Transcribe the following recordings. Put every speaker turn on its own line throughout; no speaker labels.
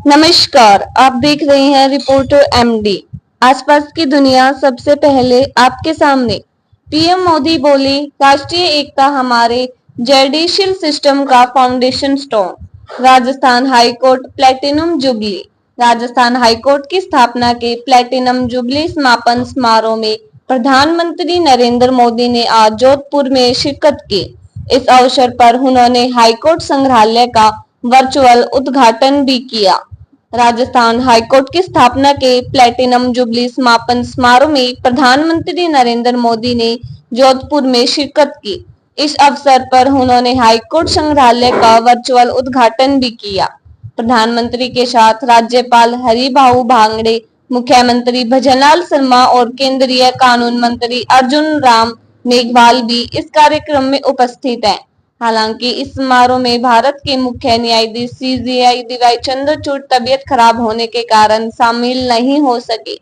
नमस्कार, आप देख रहे हैं रिपोर्टर एमडी। आसपास की दुनिया सबसे पहले आपके सामने। पीएम मोदी बोले, राष्ट्रीय एकता हमारे जुडिशियल सिस्टम का foundation stone. Rajasthan high court platinum jubilee. Rajasthan high court की स्थापना के प्लेटिनम जुबली समापन समारोह में प्रधानमंत्री नरेंद्र मोदी ने आज जोधपुर में शिरकत की। इस अवसर पर उन्होंने हाईकोर्ट संग्रहालय का वर्चुअल उद्घाटन भी किया। राजस्थान हाईकोर्ट की स्थापना के प्लेटिनम जुबली समापन समारोह में प्रधानमंत्री नरेंद्र मोदी ने जोधपुर में शिरकत की। इस अवसर पर उन्होंने हाईकोर्ट संग्रहालय का वर्चुअल उद्घाटन भी किया। प्रधानमंत्री के साथ राज्यपाल हरिभाऊ बागड़े, मुख्यमंत्री भजनलाल शर्मा और केंद्रीय कानून मंत्री अर्जुन राम मेघवाल भी इस कार्यक्रम में उपस्थित हैं। हालांकि इस समारोह में भारत के मुख्य न्यायाधीश सीजेआई डीवाई चंद्रचूड़ तबियत खराब होने के कारण शामिल नहीं हो सके।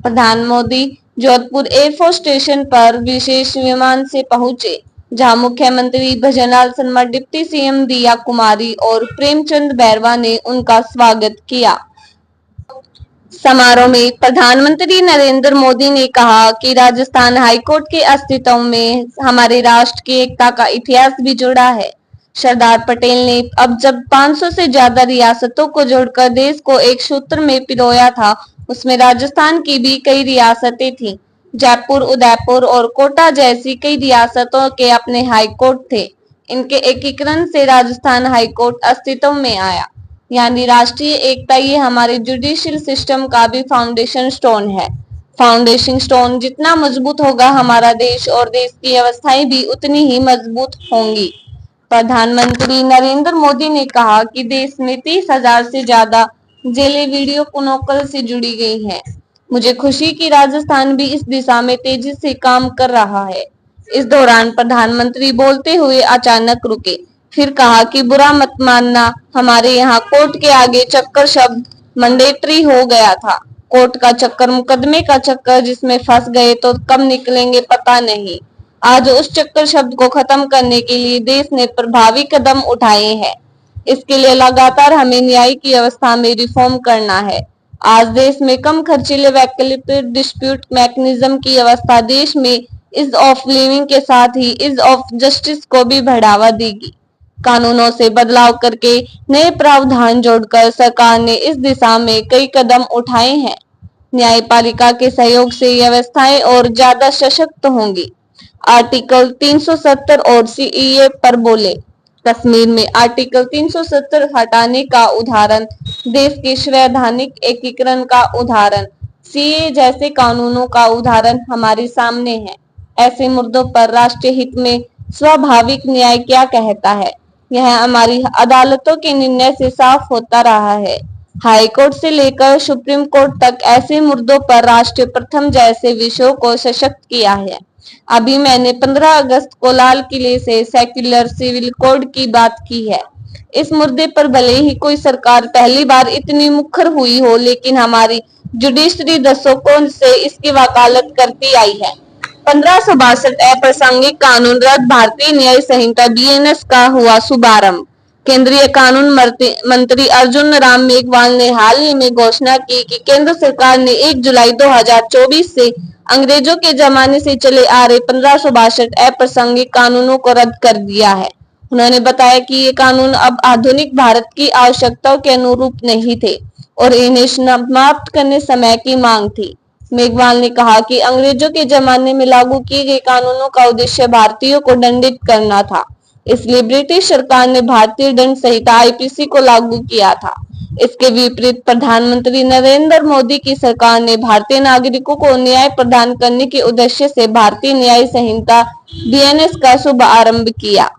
प्रधान मोदी जोधपुर एयरफोर्स स्टेशन पर विशेष विमान से पहुंचे, जहां मुख्यमंत्री भजनलाल शर्मा, डिप्टी सीएम दिया कुमारी और प्रेमचंद बैरवा ने उनका स्वागत किया। समारोह में प्रधानमंत्री नरेंद्र मोदी ने कहा कि राजस्थान हाईकोर्ट के अस्तित्व में हमारे राष्ट्र की एकता का इतिहास भी जुड़ा है। सरदार पटेल ने अब जब 500 से ज्यादा रियासतों को जोड़कर देश को एक सूत्र में पिरोया था, उसमें राजस्थान की भी कई रियासतें थीं। जयपुर, उदयपुर और कोटा जैसी कई रियासतों के अपने हाईकोर्ट थे। इनके एकीकरण से राजस्थान हाईकोर्ट अस्तित्व में आया। यानी राष्ट्रीय एकता ये हमारे जुडिशियल सिस्टम का भी फाउंडेशन स्टोन है। फाउंडेशन स्टोन जितना मजबूत होगा, हमारा देश और देश की व्यवस्थाएं भी उतनी ही मजबूत होंगी। प्रधानमंत्री नरेंद्र मोदी ने कहा कि देश में 30,000 से ज्यादा जेलें वीडियो कॉन्फ्रेंसिंग से जुड़ी गई हैं। मुझे खुशी कि राजस्थान भी इस दिशा में तेजी से काम कर रहा है। इस दौरान प्रधानमंत्री बोलते हुए अचानक रुके, फिर कहा कि बुरा मत मानना, हमारे यहाँ कोर्ट के आगे चक्कर शब्द मैंडेटरी हो गया था। कोर्ट का चक्कर, मुकदमे का चक्कर, जिसमें फंस गए तो कब निकलेंगे पता नहीं। आज उस चक्कर शब्द को खत्म करने के लिए देश ने प्रभावी कदम उठाए हैं। इसके लिए लगातार हमें न्याय की व्यवस्था में रिफॉर्म करना है। आज देश में कम खर्चीले वैकल्पिक डिस्प्यूट मैकेनिज्म की व्यवस्था देश में ईज ऑफ लिविंग के साथ ही ईज ऑफ जस्टिस को भी बढ़ावा देगी। कानूनों से बदलाव करके नए प्रावधान जोड़कर सरकार ने इस दिशा में कई कदम उठाए हैं। न्यायपालिका के सहयोग से व्यवस्थाएं और ज्यादा सशक्त होंगी। आर्टिकल 370 और सीएए पर बोले। कश्मीर में आर्टिकल 370 हटाने का उदाहरण, देश के संवैधानिक एकीकरण का उदाहरण, सीएए जैसे कानूनों का उदाहरण हमारे सामने है। ऐसे मुद्दों पर राष्ट्रीय हित में स्वाभाविक न्याय क्या कहता है, यह हमारी अदालतों के निर्णय से साफ होता रहा है। हाई कोर्ट से लेकर सुप्रीम कोर्ट तक ऐसे मुद्दों पर राष्ट्रीय प्रथम जैसे विषयों को सशक्त किया है। अभी मैंने 15 अगस्त को लाल किले से सेक्युलर सिविल कोड की बात की है। इस मुद्दे पर भले ही कोई सरकार पहली बार इतनी मुखर हुई हो, लेकिन हमारी जुडिशरी दशकों से इसकी वकालत करती आई है। 1562 अप्रासंगिक कानून रद्द, भारतीय न्याय संहिता बीएनएस का हुआ शुभारंभ। केंद्रीय कानून मंत्री अर्जुन राम मेघवाल ने हाल ही में घोषणा की कि केंद्र सरकार ने 1 जुलाई 2024 से अंग्रेजों के जमाने से चले आ रहे 1562 अप्रासंगिक कानूनों को रद्द कर दिया है। उन्होंने बताया कि ये कानून अब आधुनिक भारत की आवश्यकताओं के अनुरूप नहीं थे और इन्हें समाप्त करने समय की मांग थी। मेघवाल ने कहा कि अंग्रेजों के जमाने में लागू किए गए कानूनों का उद्देश्य भारतीयों को दंडित करना था, इसलिए ब्रिटिश सरकार ने भारतीय दंड संहिता आईपीसी को लागू किया था। इसके विपरीत प्रधानमंत्री नरेंद्र मोदी की सरकार ने भारतीय नागरिकों को न्याय प्रदान करने के उद्देश्य से भारतीय न्याय संहिता बीएनएस का शुभारंभ किया।